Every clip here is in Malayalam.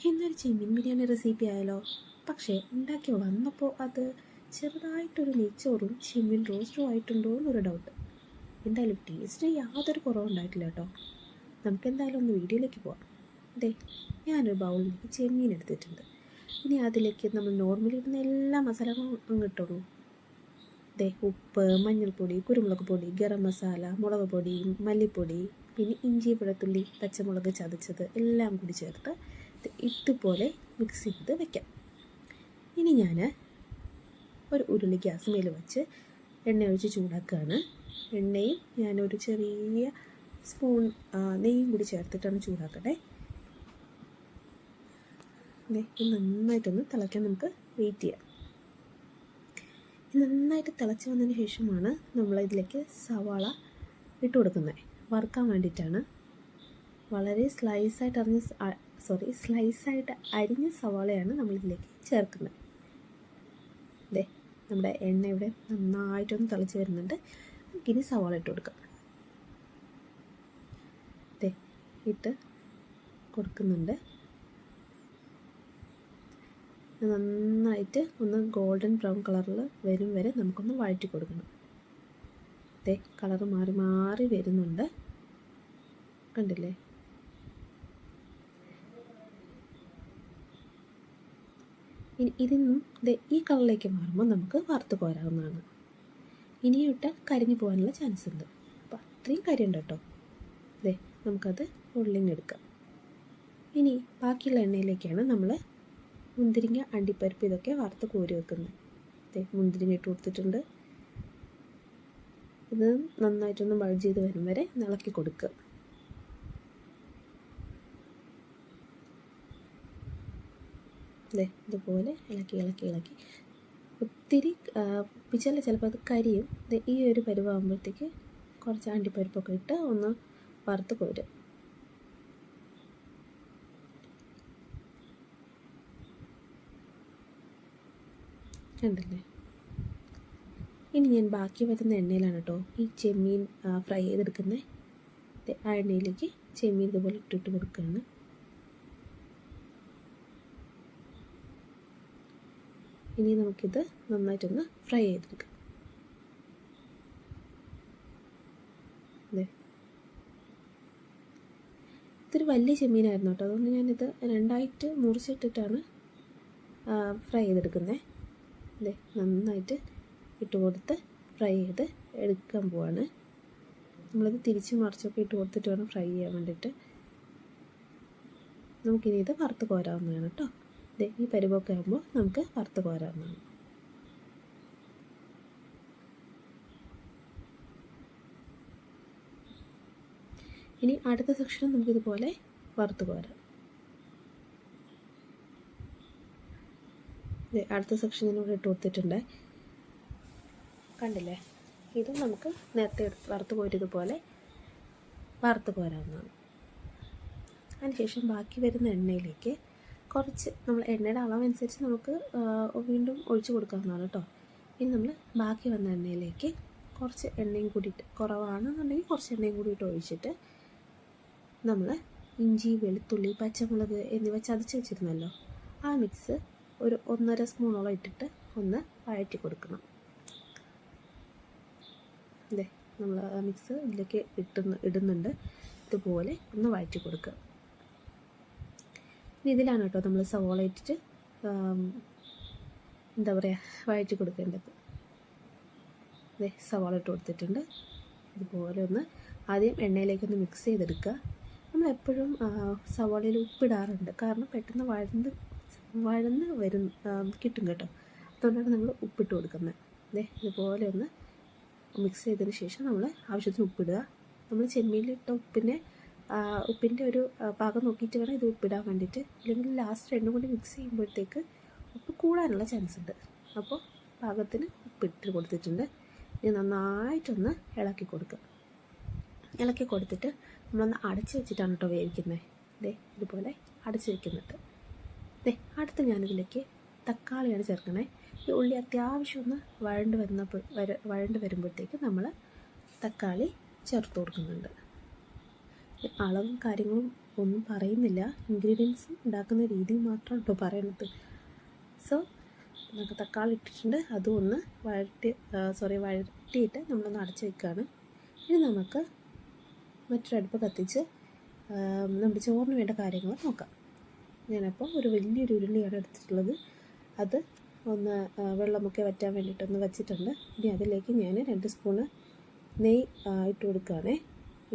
ഇന്നൊരു ചെമ്മീൻ ബിരിയാണി റെസിപ്പി ആയാലോ? പക്ഷേ ഉണ്ടാക്കി വന്നപ്പോൾ അത് ചെറുതായിട്ടൊരു നെയ്ച്ചോറും ചെമ്മീൻ റോസ്റ്റും ആയിട്ടുണ്ടോ എന്നൊരു ഡൗട്ട്. എന്തായാലും ടേസ്റ്റ് യാതൊരു കുറവുണ്ടായിട്ടില്ല കേട്ടോ. നമുക്കെന്തായാലും ഒന്ന് വീഡിയോയിലേക്ക് പോവാം. അതെ, ഞാനൊരു ബൗളിലേക്ക് ചെമ്മീൻ എടുത്തിട്ടുണ്ട്. ഇനി അതിലേക്ക് നമ്മൾ നോർമലി ഇടുന്ന എല്ലാ മസാലകളും അങ്ങ് ഇട്ടോളൂ. അതെ, ഉപ്പ്, മഞ്ഞൾപ്പൊടി, കുരുമുളക് പൊടി, ഗരം മസാല, മുളക് പൊടി, മല്ലിപ്പൊടി, പിന്നെ ഇഞ്ചി, വെളുത്തുള്ളി, പച്ചമുളക് ചതച്ചത് എല്ലാം കൂടി ചേർത്ത് ഇതുപോലെ മിക്സ് ചെയ്ത് വയ്ക്കാം. ഇനി ഞാൻ ഒരു ഉരുളി ഗ്യാസ് മേൽ വെച്ച് എണ്ണ ഒഴിച്ച് ചൂടാക്കുകയാണ്. എണ്ണയും ഞാനൊരു ചെറിയ സ്പൂൺ നെയ്യും കൂടി ചേർത്തിട്ടാണ് ചൂടാക്കട്ടെ. നന്നായിട്ടൊന്ന് തിളയ്ക്കാൻ നമുക്ക് വെയിറ്റ് ചെയ്യാം. നന്നായിട്ട് തിളച്ച് വന്നതിന് ശേഷമാണ് നമ്മൾ ഇതിലേക്ക് സവാള ഇട്ട് കൊടുക്കുന്നത്. വറുക്കാൻ വേണ്ടിയിട്ടാണ്. വളരെ സ്ലൈസായിട്ട് അരിഞ്ഞ സവാളയാണ് നമ്മളിതിലേക്ക് ചേർക്കുന്നത്. അതെ, നമ്മുടെ എണ്ണ ഇവിടെ നന്നായിട്ടൊന്ന് തിളച്ച് വരുന്നുണ്ട്. നമുക്കിനി സവാള ഇട്ട് കൊടുക്കാം. അതെ, ഇട്ട് കൊടുക്കുന്നുണ്ട്. നന്നായിട്ട് ഒന്ന് ഗോൾഡൻ ബ്രൗൺ കളറിൽ വരും വരെ നമുക്കൊന്ന് വഴറ്റി കൊടുക്കണം. അതെ, കളറ് മാറി മാറി വരുന്നുണ്ട്, കണ്ടില്ലേ? ഇനി ഇതിന്നും ഈ കളറിലേക്ക് മാറുമ്പോൾ നമുക്ക് വറുത്ത് കോരാവുന്നതാണ്. ഇനിയും ഇട്ടാൽ കരിഞ്ഞു പോകാനുള്ള ചാൻസ് ഉണ്ട്. അപ്പോൾ അത്രയും കരിയുണ്ട് കേട്ടോ. അതെ, നമുക്കത് ഉള്ളിങ്ങെടുക്കാം. ഇനി ബാക്കിയുള്ള എണ്ണയിലേക്കാണ് നമ്മൾ മുന്തിരിങ്ങ, അണ്ടിപ്പരിപ്പ് ഇതൊക്കെ വറുത്ത് കോരി വെക്കുന്നത്. അതെ, മുന്തിരിങ്ങ ഇട്ട് കൊടുത്തിട്ടുണ്ട്. ഇത് നന്നായിട്ടൊന്ന് ബൾജ് ചെയ്ത് വരും വരെ ഇളക്കി കൊടുക്കുക. അതെ, ഇതുപോലെ ഇളക്കി ഒത്തിരി പിച്ചല്ല, ചിലപ്പോൾ അത് കരിയും. ഈ ഒരു പരുവാകുമ്പോഴത്തേക്ക് കുറച്ച് അണ്ടിപ്പരിപ്പൊക്കെ ഇട്ട് ഒന്ന് വറുത്ത് കോരുക. കണ്ടില്ലേ? ഇനി ഞാൻ ബാക്കി വരുന്ന എണ്ണയിലാണ് കേട്ടോ ഈ ചെമ്മീൻ ഫ്രൈ ചെയ്തെടുക്കുന്നത്. ആ എണ്ണയിലേക്ക് ചെമ്മീൻ ഇതുപോലെ ഇട്ടിട്ട് കൊടുക്കുകയാണ്. ഇനി നമുക്കിത് നന്നായിട്ടൊന്ന് ഫ്രൈ ചെയ്തെടുക്കാം. അതെ, ഇതൊരു വലിയ ചെമ്മീനായിരുന്നു കേട്ടോ. അതുകൊണ്ട് ഞാനിത് രണ്ടായിട്ട് മുറിച്ചിട്ടിട്ടാണ് ഫ്രൈ ചെയ്തെടുക്കുന്നത്. അതെ, നന്നായിട്ട് ഇട്ട് കൊടുത്ത് ഫ്രൈ ചെയ്ത് എടുക്കാൻ പോവാണ്. നമ്മളിത് തിരിച്ച് മറിച്ചൊക്കെ ഇട്ട് കൊടുത്തിട്ട് വേണം ഫ്രൈ ചെയ്യാൻ വേണ്ടിയിട്ട്. നമുക്കിനി ഇത് വറുത്ത് കോരാവുന്നതാണ് കേട്ടോ. അതെ, ഈ പരുവൊക്കെ ആകുമ്പോൾ നമുക്ക് വറുത്ത് കോരാവുന്നതാണ്. ഇനി അടുത്ത സെക്ഷനും നമുക്കിതുപോലെ വറുത്ത് കോരാം. അടുത്ത സെക്ഷൻ ഞാനിവിടെ ഇട്ട് കൊടുത്തിട്ടുണ്ട്, കണ്ടില്ലേ? ഇതും നമുക്ക് നേരത്തെ വറുത്ത് കോരിയതുപോലെ വറുത്ത് കോരാവുന്നതാണ്. അതിനുശേഷം ബാക്കി വരുന്ന എണ്ണയിലേക്ക് കുറച്ച് നമ്മൾ എണ്ണയുടെ അളവനുസരിച്ച് നമുക്ക് വീണ്ടും ഒഴിച്ച് കൊടുക്കാവുന്നതാണ് കേട്ടോ. ഇനി നമ്മൾ ബാക്കി വന്ന എണ്ണയിലേക്ക് കുറച്ച് എണ്ണയും കൂടിയിട്ട്, കുറവാണെന്നുണ്ടെങ്കിൽ കുറച്ച് എണ്ണയും കൂടിയിട്ട് ഒഴിച്ചിട്ട് നമ്മൾ ഇഞ്ചി, വെളുത്തുള്ളി, പച്ചമുളക് എന്നിവ ചതച്ച് വെച്ചിരുന്നല്ലോ, ആ മിക്സ് ഒരു 1.5 സ്പൂണോളം ഇട്ടിട്ട് ഒന്ന് വഴറ്റി കൊടുക്കണം. അതെ, നമ്മൾ ആ മിക്സ് ഇതിലേക്ക് ഇടുന്നുണ്ട്. ഇതുപോലെ ഒന്ന് വഴറ്റി കൊടുക്കുക. ഇനി ഇതിലാണ് കേട്ടോ നമ്മൾ സവോള ഇട്ടിട്ട് എന്താ പറയുക, വഴറ്റി കൊടുക്കേണ്ടത്. അതെ, സവാള ഇട്ട് കൊടുത്തിട്ടുണ്ട്. ഇതുപോലെ ഒന്ന് ആദ്യം എണ്ണയിലേക്കൊന്ന് മിക്സ് ചെയ്തെടുക്കുക. നമ്മളെപ്പോഴും സവാളയിൽ ഉപ്പിടാറുണ്ട്, കാരണം പെട്ടെന്ന് വഴന്ന് വരും കിട്ടും കേട്ടോ. അതുകൊണ്ടാണ് നമ്മൾ ഉപ്പിട്ട് കൊടുക്കുന്നത്. അതെ, ഇതുപോലെ ഒന്ന് മിക്സ് ചെയ്തതിന് ശേഷം നമ്മൾ ആവശ്യത്തിന് ഉപ്പിടുക. നമ്മൾ ചെമ്മീനിലിട്ട ഉപ്പിൻ്റെ ഒരു പാകം നോക്കിയിട്ട് വേണം ഇത് ഉപ്പിടാൻ വേണ്ടിയിട്ട്. അല്ലെങ്കിൽ ലാസ്റ്റ് രണ്ടും കൂടി മിക്സ് ചെയ്യുമ്പോഴത്തേക്ക് ഉപ്പ് കൂടാനുള്ള ചാൻസ് ഉണ്ട്. അപ്പോൾ പാകത്തിന് ഉപ്പിട്ട് കൊടുത്തിട്ടുണ്ട്. ഇത് നന്നായിട്ടൊന്ന് ഇളക്കി കൊടുക്കുക. ഇളക്കി കൊടുത്തിട്ട് നമ്മളൊന്ന് അടച്ച് വെച്ചിട്ടാണ് കേട്ടോ വേവിക്കുന്നത്. ഇതുപോലെ അടച്ച് വെക്കുന്നുണ്ട്. അടുത്ത് ഞാനിതിലേക്ക് തക്കാളിയാണ് ചേർക്കണേ. ഈ ഉള്ളി അത്യാവശ്യം ഒന്ന് വഴണ്ട് വരുമ്പോഴത്തേക്ക് നമ്മൾ തക്കാളി ചേർത്ത് കൊടുക്കുന്നുണ്ട്. അളവും കാര്യങ്ങളും ഒന്നും പറയുന്നില്ല, ഇൻഗ്രീഡിയൻസ് ഉണ്ടാക്കുന്ന രീതി മാത്രമാണ് ഇപ്പോൾ പറയുന്നത്. സോ നമുക്ക് തക്കാളി ഇട്ടിട്ടുണ്ട്, അതും ഒന്ന് വഴറ്റിയിട്ട് നമ്മളൊന്ന് അടച്ച് വയ്ക്കുകയാണ്. ഇനി നമുക്ക് മറ്റൊരു അടുപ്പ് കത്തിച്ച് നമ്മുടെ ചോറിന് വേണ്ട കാര്യങ്ങൾ നോക്കാം. ഞാനപ്പോൾ ഒരു വലിയൊരു ഉരുളിയാണ് എടുത്തിട്ടുള്ളത്. അത് ഒന്ന് വെള്ളമൊക്കെ വറ്റാൻ വേണ്ടിയിട്ടൊന്ന് വച്ചിട്ടുണ്ട്. ഇനി അതിലേക്ക് ഞാൻ 2 സ്പൂണ് നെയ്യ് ഇട്ട് കൊടുക്കുകയാണേ.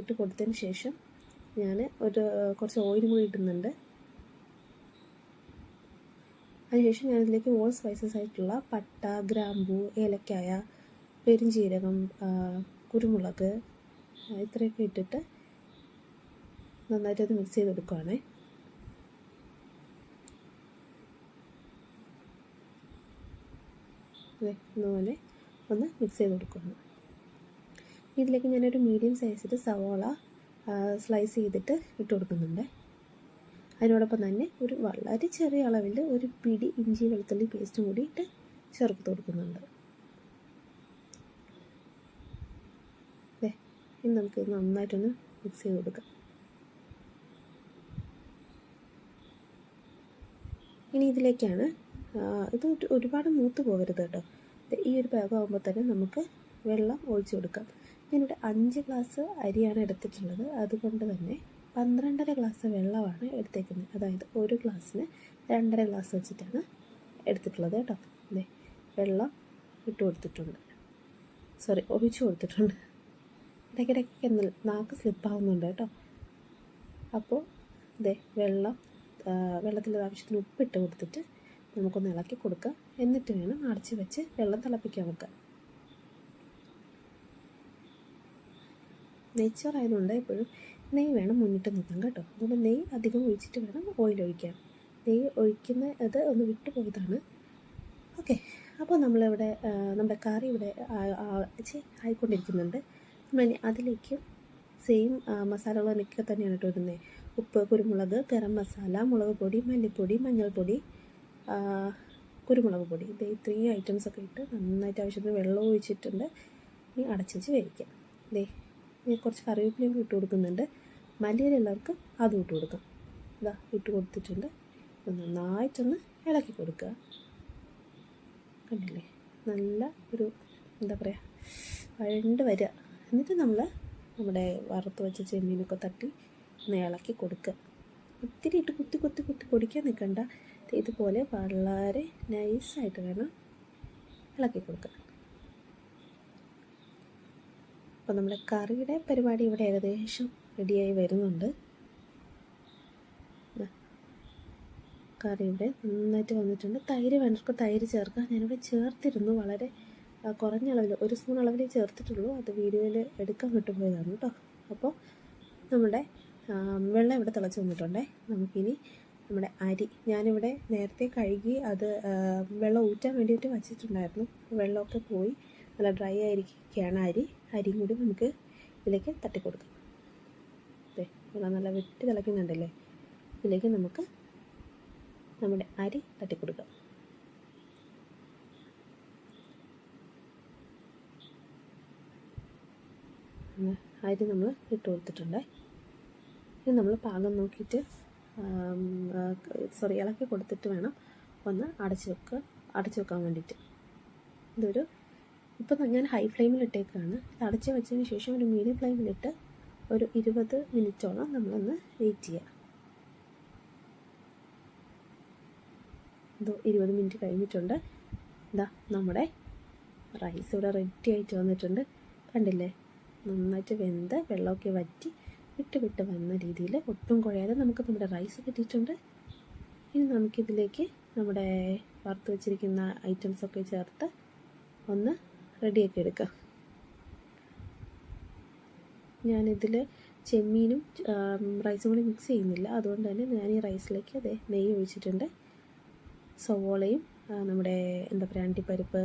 ഇട്ട് കൊടുത്തതിന് ശേഷം ഞാൻ കുറച്ച് ഓയിലും കൂടി ഇടുന്നുണ്ട്. അതിനുശേഷം ഞാനിതിലേക്ക് ഓൾ സ്പൈസസ് ആയിട്ടുള്ള പട്ട, ഗ്രാമ്പൂ, ഏലക്കായ, പെരുംജീരകം, കുരുമുളക് ഇത്രയൊക്കെ ഇട്ടിട്ട് നന്നായിട്ടത് മിക്സ് ചെയ്ത് കൊടുക്കുകയാണേ. ഇതുപോലെ ഒന്ന് മിക്സ് ചെയ്ത് കൊടുക്കുന്നു. ഇതിലേക്ക് ഞാനൊരു മീഡിയം സൈസിൽ സവാള സ്ലൈസ് ചെയ്തിട്ട് ഇട്ട് കൊടുക്കുന്നുണ്ട്. അതിനോടൊപ്പം തന്നെ ഒരു വളരെ ചെറിയ അളവിൽ ഒരു പിടി ഇഞ്ചി വെളുത്തുള്ളി പേസ്റ്റും കൂടി ഇട്ട് ചേർത്ത് കൊടുക്കുന്നുണ്ട്. ഇനി നമുക്കിത് നന്നായിട്ടൊന്ന് മിക്സ് ചെയ്ത് കൊടുക്കാം. ഇനി ഇതിലേക്കാണ് ഇത് ഒരുപാട് മൂത്ത് പോകരുത് കേട്ടോ. ഈ ഒരു പാകമാകുമ്പോൾ തന്നെ നമുക്ക് വെള്ളം ഒഴിച്ചു കൊടുക്കാം. ഞാനിവിടെ 5 ഗ്ലാസ് അരിയാണ് എടുത്തിട്ടുള്ളത്. അതുകൊണ്ട് തന്നെ 12.5 ഗ്ലാസ് വെള്ളമാണ് എടുത്തേക്കുന്നത്. അതായത് ഒരു ഗ്ലാസ്സിന് 2.5 ഗ്ലാസ് വെച്ചിട്ടാണ് എടുത്തിട്ടുള്ളത് കേട്ടോ. വെള്ളം ഒഴിച്ചു കൊടുത്തിട്ടുണ്ട്. ഇടയ്ക്കിടയ്ക്ക് നാക്ക് സ്ലിപ്പാവുന്നുണ്ട് കേട്ടോ. അപ്പോൾ വെള്ളത്തിൽ ആവശ്യത്തിന് ഉപ്പിട്ട് കൊടുത്തിട്ട് നമുക്കൊന്ന് ഇളക്കി കൊടുക്കാം. എന്നിട്ട് വേണം അടച്ച് വെച്ച് വെള്ളം തിളപ്പിക്കാൻ വെക്കാം. നെയ്ച്ചോറായതുകൊണ്ട് എപ്പോഴും നെയ്യ് വേണം മുന്നിട്ട് നിൽക്കാൻ കേട്ടോ. അതുകൊണ്ട് നെയ്യ് അധികം ഒഴിച്ചിട്ട് വേണം ഓയിൽ ഒഴിക്കാൻ. നെയ്യ് ഒഴിക്കുന്നത് ഒന്ന് വിട്ടു പോയതാണ്. ഓക്കെ, അപ്പോൾ നമ്മളിവിടെ നമ്മുടെ കറി ഇവിടെ ആയിക്കൊണ്ടിരിക്കുന്നുണ്ട്. നമ്മൾ അതിലേക്ക് സെയിം മസാലകളൊക്കെ തന്നെയാണ് കേട്ടോ ഇടുന്നത്. ഉപ്പ്, കുരുമുളക്, ഗരം മസാല, മുളക് പൊടി, മല്ലിപ്പൊടി, മഞ്ഞൾപ്പൊടി, കുരുമുളക് പൊടി, ഇത് ഇത്രയും ഐറ്റംസൊക്കെ ഇട്ട് നന്നായിട്ട് ആവശ്യത്തിന് വെള്ളം ഒഴിച്ചിട്ടുണ്ട്. ഇനി അടച്ച് വെച്ച് വേവിക്കാം. കുറച്ച് കറിവേപ്പിലയും ഇട്ട് കൊടുക്കുന്നുണ്ട്. മല്ലിയിലുള്ളവർക്ക് അതും ഇട്ട് കൊടുക്കാം. ഇട്ട് കൊടുത്തിട്ടുണ്ട്. നന്നായിട്ടൊന്ന് ഇളക്കി കൊടുക്കുക. കണ്ടില്ലേ, നല്ല ഒരു വഴണ്ട് വരിക. എന്നിട്ട് നമ്മുടെ വറുത്ത് വെച്ച ചെമ്മീനൊക്കെ തട്ടി ഒന്ന് ഇളക്കി കൊടുക്കുക. ഒത്തിരി ഇട്ട് കുത്തി പൊടിക്കാൻ നിൽക്കണ്ട. ഇതുപോലെ വളരെ നൈസായിട്ട് വേണം ഇളക്കി കൊടുക്കുക. അപ്പോൾ നമ്മുടെ കറിയുടെ പരിപാടി ഇവിടെ ഏകദേശം റെഡിയായി വരുന്നുണ്ട്. കറി ഇവിടെ നന്നായിട്ട് വന്നിട്ടുണ്ട്. തൈര് വേണ്ടവർക്ക് തൈര് ചേർക്കാം. ഞാനിവിടെ ചേർത്തിരുന്നു, വളരെ കുറഞ്ഞ അളവിൽ 1 സ്പൂൺ അളവിലേ ചേർത്തിട്ടുള്ളൂ. അത് വീഡിയോയിൽ എടുക്കാൻ വിട്ടുപോയതാണ് കേട്ടോ. അപ്പോൾ നമ്മുടെ വെള്ളം ഇവിടെ തിളച്ച് വന്നിട്ടുണ്ടേ. നമുക്കിനി നമ്മുടെ അരി ഞാനിവിടെ നേരത്തെ കഴുകി അത് വെള്ളം ഊറ്റാൻ വേണ്ടിയിട്ട് വച്ചിട്ടുണ്ടായിരുന്നു. വെള്ളമൊക്കെ പോയി നല്ല ഡ്രൈ ആയിരിക്കുകയാണ് അരിയും കൂടി നമുക്ക് ഇതിലേക്ക് തട്ടിക്കൊടുക്കാം. വെള്ളം നല്ല വെട്ടി തിളയ്ക്കുന്നുണ്ടല്ലേ. ഇതിലേക്ക് നമുക്ക് നമ്മുടെ അരി തട്ടിക്കൊടുക്കാം. അരി നമ്മൾ ഇട്ട് കൊടുത്തിട്ടുണ്ട്. ഇനി നമ്മൾ പാകം നോക്കിയിട്ട് ഇളക്കി കൊടുത്തിട്ട് വേണം ഒന്ന് അടച്ച് വെക്കാൻ വേണ്ടിയിട്ട്. ഇപ്പം ഞാൻ ഹൈ ഫ്ലെയിമിൽ ഇട്ടേക്കാണ്. ഇത് അടച്ച് വെച്ചതിന് ശേഷം ഒരു മീഡിയം ഫ്ലെയിമിലിട്ട് ഒരു 20 മിനിറ്റോളം നമ്മളൊന്ന് വെയിറ്റ് ചെയ്യുക. 20 മിനിറ്റ് കഴിഞ്ഞിട്ടുണ്ട്. നമ്മുടെ റൈസ് ഇവിടെ റെഡി ആയിട്ട് വന്നിട്ടുണ്ട്. കണ്ടില്ലേ, നന്നായിട്ട് വെന്ത് വെള്ളമൊക്കെ വറ്റി വിട്ട് വന്ന രീതിയിൽ ഒട്ടും കുഴയാതെ നമുക്ക് നമ്മുടെ റൈസ് കിട്ടിയിട്ടുണ്ട്. ഇനി നമുക്കിതിലേക്ക് നമ്മുടെ വറുത്ത് വെച്ചിരിക്കുന്ന ഐറ്റംസൊക്കെ ചേർത്ത് ഒന്ന് റെഡിയാക്കി എടുക്കാം. ഞാനിതിൽ ചെമ്മീനും റൈസും കൂടി മിക്സ് ചെയ്യുന്നില്ല. അതുകൊണ്ട് തന്നെ ഞാൻ ഈ റൈസിലേക്ക് നെയ്യ് ഒഴിച്ചിട്ടുണ്ട്. സവോളയും നമ്മുടെ അണ്ടിപ്പരിപ്പ്,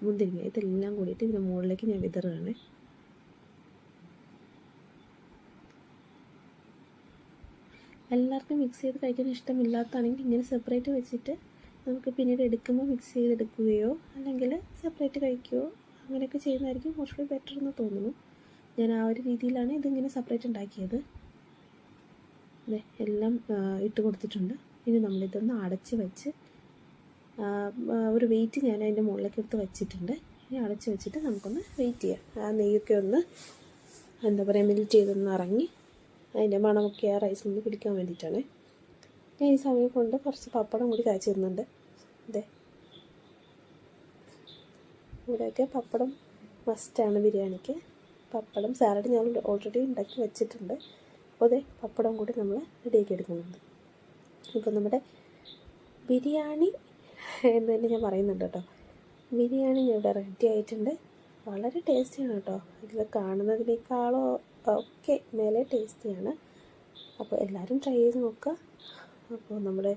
മുന്തിരിങ്ങ ഇതെല്ലാം കൂടിയിട്ട് ഇതിൻ്റെ മുകളിലേക്ക് ഞാൻ വിതറുകയാണ്. എല്ലാവർക്കും മിക്സ് ചെയ്ത് കഴിക്കാൻ ഇഷ്ടമില്ലാത്തതാണെങ്കിൽ ഇങ്ങനെ സെപ്പറേറ്റ് വെച്ചിട്ട് നമുക്ക് പിന്നീട് എടുക്കുമ്പോൾ മിക്സ് ചെയ്തെടുക്കുകയോ അല്ലെങ്കിൽ സെപ്പറേറ്റ് കഴിക്കുകയോ അങ്ങനെയൊക്കെ ചെയ്യുന്നതായിരിക്കും കുറച്ചുകൂടി ബെറ്റർ എന്ന് തോന്നുന്നു. ഞാൻ ആ ഒരു രീതിയിലാണ് ഇതിങ്ങനെ സെപ്പറേറ്റ് ഉണ്ടാക്കിയത്. എല്ലാം ഇട്ട് കൊടുത്തിട്ടുണ്ട്. ഇനി നമ്മളിതൊന്ന് അടച്ച് വെച്ച് ഒരു വെയിറ്റ് ഞാൻ അതിൻ്റെ മുകളിലേക്ക് എടുത്ത് വെച്ചിട്ടുണ്ട്. ഇനി അടച്ച് വെച്ചിട്ട് നമുക്കൊന്ന് വെയിറ്റ് ചെയ്യാം. ആ നെയ്യൊക്കെ ഒന്ന് എന്താ പറയുക മെൽറ്റ് ചെയ്തൊന്ന് ഇറങ്ങി അതിൻ്റെ മണമൊക്കെ ആ റൈസിൽ പിടിക്കാൻ വേണ്ടിയിട്ടാണ്. ഞാൻ ഈ സമയം കൊണ്ട് കുറച്ച് പപ്പടം കൂടി കാച്ചിരുന്നുണ്ട്. ഇവിടെയൊക്കെ പപ്പടം മസ്റ്റാണ് ബിരിയാണിക്ക്. പപ്പടം സാലഡ് ഞാൻ ഓൾറെഡി ഉണ്ടാക്കി വെച്ചിട്ടുണ്ട്. അപ്പോൾ പപ്പടം കൂടി നമ്മൾ റെഡിയാക്കി എടുക്കുന്നുണ്ട്. ഇപ്പോൾ നമ്മുടെ ബിരിയാണി എന്ന് തന്നെ ഞാൻ പറയുന്നുണ്ട് കേട്ടോ. ബിരിയാണി ഇവിടെ റെഡി ആയിട്ടുണ്ട്. വളരെ ടേസ്റ്റിയാണ് കേട്ടോ. ഇതിൽ കാണുന്നതിനേക്കാളോ ഒക്കെ മേലെ ടേസ്റ്റിയാണ്. അപ്പോൾ എല്ലാവരും ട്രൈ ചെയ്ത് നോക്കുക. അപ്പോൾ നമ്മുടെ